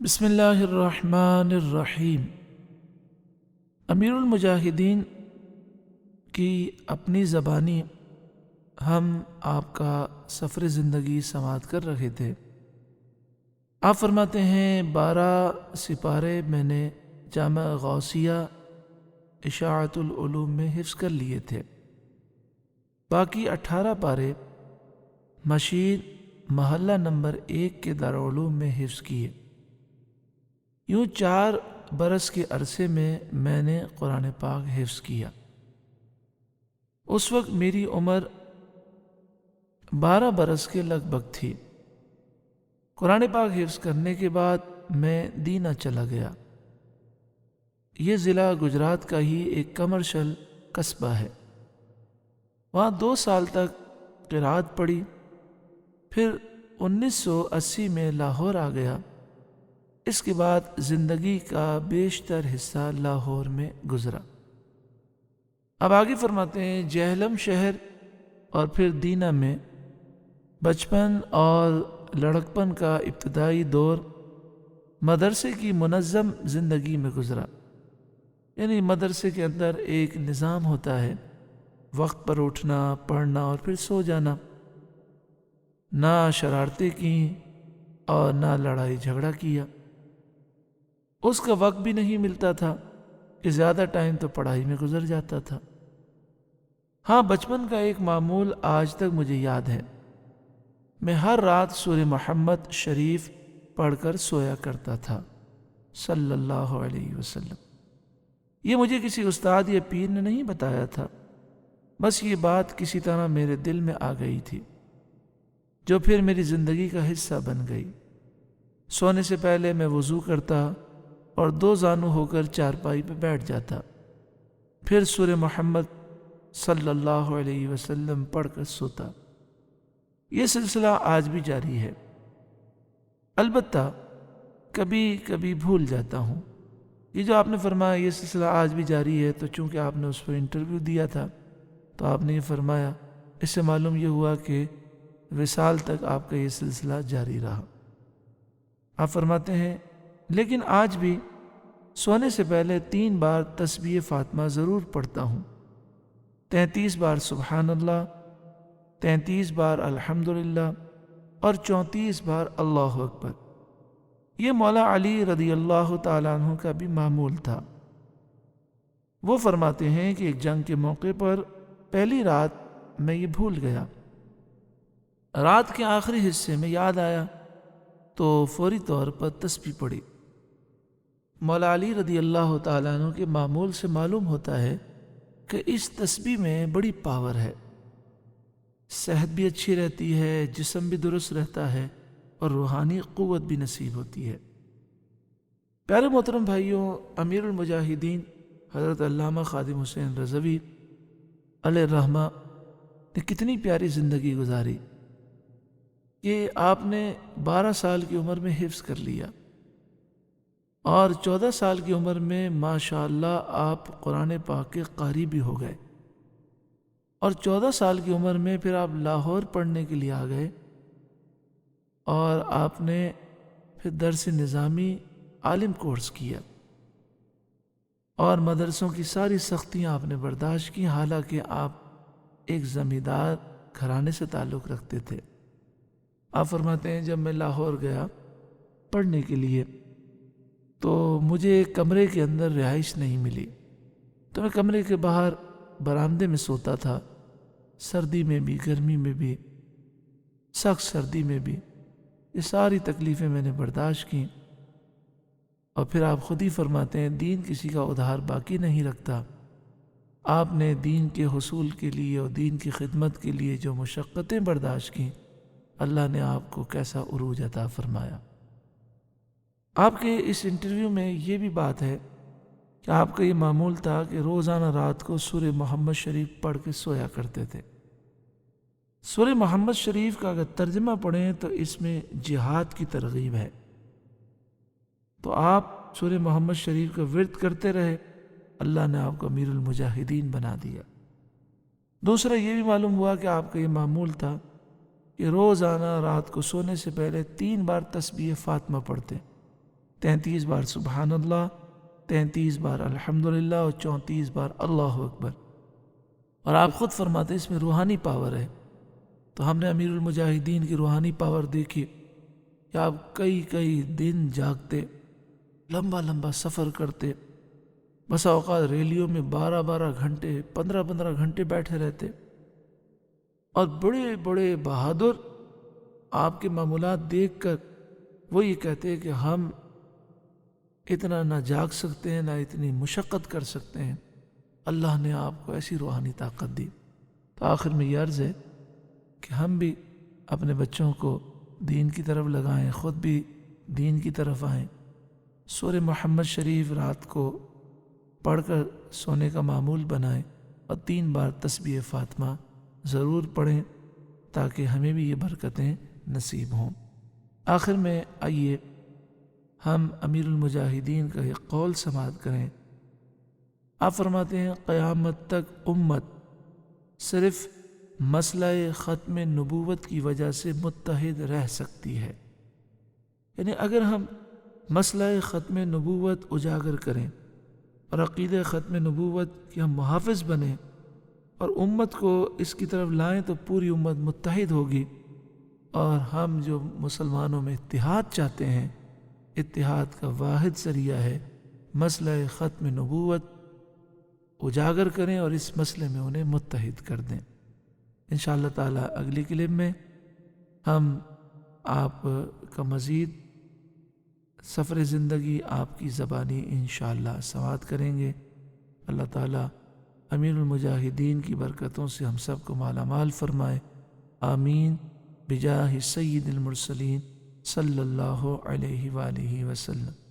بسم اللہ الرحمن الرحیم۔ امیر المجاہدین کی اپنی زبانی ہم آپ کا سفر زندگی سماعت کر رہے تھے۔ آپ فرماتے ہیں 12 سپارے میں نے جامع غوثیہ اشاعت العلوم میں حفظ کر لیے تھے، باقی 18 پارے مشیر محلہ نمبر 1 کے دارالعلوم میں حفظ کیے۔ یوں 4 برس کے عرصے میں نے قرآن پاک حفظ کیا۔ اس وقت میری عمر 12 برس کے لگ بھگ تھی۔ قرآن پاک حفظ کرنے کے بعد میں دینا چلا گیا۔ یہ ضلع گجرات کا ہی ایک کمرشل قصبہ ہے۔ وہاں 2 سال تک قرات پڑھی، پھر 1980 میں لاہور آ گیا۔ اس کے بعد زندگی کا بیشتر حصہ لاہور میں گزرا۔ اب آگے فرماتے ہیں جہلم شہر اور پھر دینا میں بچپن اور لڑکپن کا ابتدائی دور مدرسے کی منظم زندگی میں گزرا۔ یعنی مدرسے کے اندر ایک نظام ہوتا ہے، وقت پر اٹھنا، پڑھنا اور پھر سو جانا۔ نہ شرارتیں کیں اور نہ لڑائی جھگڑا کیا۔ اس کا وقت بھی نہیں ملتا تھا کہ زیادہ ٹائم تو پڑھائی میں گزر جاتا تھا۔ ہاں، بچپن کا ایک معمول آج تک مجھے یاد ہے۔ میں ہر رات سورہ محمد شریف پڑھ کر سویا کرتا تھا صلی اللہ علیہ وسلم۔ یہ مجھے کسی استاد یا پیر نے نہیں بتایا تھا، بس یہ بات کسی طرح میرے دل میں آ گئی تھی، جو پھر میری زندگی کا حصہ بن گئی۔ سونے سے پہلے میں وضو کرتا اور 2 زانو ہو کر چارپائی پہ بیٹھ جاتا، پھر سورہ محمد صلی اللہ علیہ وسلم پڑھ کر سوتا۔ یہ سلسلہ آج بھی جاری ہے، البتہ کبھی کبھی بھول جاتا ہوں۔ یہ جو آپ نے فرمایا یہ سلسلہ آج بھی جاری ہے، تو چونکہ آپ نے اس پر انٹرویو دیا تھا تو آپ نے یہ فرمایا، اس سے معلوم یہ ہوا کہ وصال تک آپ کا یہ سلسلہ جاری رہا۔ آپ فرماتے ہیں لیکن آج بھی سونے سے پہلے 3 بار تسبیح فاطمہ ضرور پڑھتا ہوں، 33 بار سبحان اللہ، 33 بار الحمدللہ اور 34 بار اللہ اکبر۔ یہ مولا علی رضی اللہ تعالیٰ عنہ کا بھی معمول تھا۔ وہ فرماتے ہیں کہ ایک جنگ کے موقع پر پہلی رات میں یہ بھول گیا۔ رات کے آخری حصے میں یاد آیا تو فوری طور پر تسبیح پڑھی۔ مولا علی رضی اللہ تعالیٰ عنہ کے معمول سے معلوم ہوتا ہے کہ اس تسبیح میں بڑی پاور ہے، صحت بھی اچھی رہتی ہے، جسم بھی درست رہتا ہے اور روحانی قوت بھی نصیب ہوتی ہے۔ پیارے محترم بھائیوں، امیر المجاہدین حضرت علامہ خادم حسین رضوی علیہ الرحمہ نے کتنی پیاری زندگی گزاری کہ آپ نے 12 سال کی عمر میں حفظ کر لیا اور 14 سال کی عمر میں ماشاءاللہ آپ قرآن پاک کے قاری بھی ہو گئے، اور 14 سال کی عمر میں پھر آپ لاہور پڑھنے کے لیے آ گئے اور آپ نے پھر درس نظامی عالم کورس کیا اور مدرسوں کی ساری سختیاں آپ نے برداشت کی، حالانکہ آپ ایک زمیندار گھرانے سے تعلق رکھتے تھے۔ آپ فرماتے ہیں جب میں لاہور گیا پڑھنے کے لیے تو مجھے کمرے کے اندر رہائش نہیں ملی، تو میں کمرے کے باہر برآمدے میں سوتا تھا، سردی میں بھی، گرمی میں بھی، سخت سردی میں بھی۔ یہ ساری تکلیفیں میں نے برداشت کی، اور پھر آپ خود ہی فرماتے ہیں دین کسی کا ادھار باقی نہیں رکھتا۔ آپ نے دین کے حصول کے لیے اور دین کی خدمت کے لیے جو مشقتیں برداشت کیں، اللہ نے آپ کو کیسا عروج عطا فرمایا۔ آپ کے اس انٹرویو میں یہ بھی بات ہے کہ آپ کا یہ معمول تھا کہ روزانہ رات کو سورہ محمد شریف پڑھ کے سویا کرتے تھے۔ سورہ محمد شریف کا اگر ترجمہ پڑھیں تو اس میں جہاد کی ترغیب ہے، تو آپ سورہ محمد شریف کا ورد کرتے رہے، اللہ نے آپ کو امیر المجاہدین بنا دیا۔ دوسرا یہ بھی معلوم ہوا کہ آپ کا یہ معمول تھا کہ روزانہ رات کو سونے سے پہلے 3 بار تسبیح فاطمہ پڑھتے، 33 بار سبحان اللہ، 33 بار الحمدللہ اور 34 بار اللہ اکبر۔ اور آپ خود فرماتے ہیں اس میں روحانی پاور ہے۔ تو ہم نے امیر المجاہدین کی روحانی پاور دیکھی کہ آپ کئی دن جاگتے، لمبا لمبا سفر کرتے، بسا اوقات ریلیوں میں 12 گھنٹے 15 گھنٹے بیٹھے رہتے، اور بڑے بڑے بہادر آپ کے معمولات دیکھ کر وہ یہ کہتے ہیں کہ ہم اتنا نہ جاگ سکتے ہیں، نہ اتنی مشقت کر سکتے ہیں، اللہ نے آپ کو ایسی روحانی طاقت دی۔ تو آخر میں یہ عرض ہے کہ ہم بھی اپنے بچوں کو دین کی طرف لگائیں، خود بھی دین کی طرف آئیں، سورہ محمد شریف رات کو پڑھ کر سونے کا معمول بنائیں، اور 3 بار تسبیح فاطمہ ضرور پڑھیں تاکہ ہمیں بھی یہ برکتیں نصیب ہوں۔ آخر میں آئیے ہم امیر المجاہدین کا ایک قول سماعت کریں۔ آپ فرماتے ہیں قیامت تک امت صرف مسئلہ ختم نبوت کی وجہ سے متحد رہ سکتی ہے۔ یعنی اگر ہم مسئلہ ختم نبوت اجاگر کریں اور عقیدہ ختم نبوت کے ہم محافظ بنیں اور امت کو اس کی طرف لائیں تو پوری امت متحد ہوگی، اور ہم جو مسلمانوں میں اتحاد چاہتے ہیں، اتحاد کا واحد ذریعہ ہے مسئلہ ختم نبوت اجاگر کریں اور اس مسئلے میں انہیں متحد کر دیں۔ انشاءاللہ تعالی اگلی کلپ میں ہم آپ کا مزید سفر زندگی آپ کی زبانی انشاءاللہ سماعت کریں گے۔ اللہ تعالی امیر المجاہدین کی برکتوں سے ہم سب کو مالا مال فرمائے، آمین بجاہ سید المرسلین صلی اللہ علیہ وآلہ وسلم۔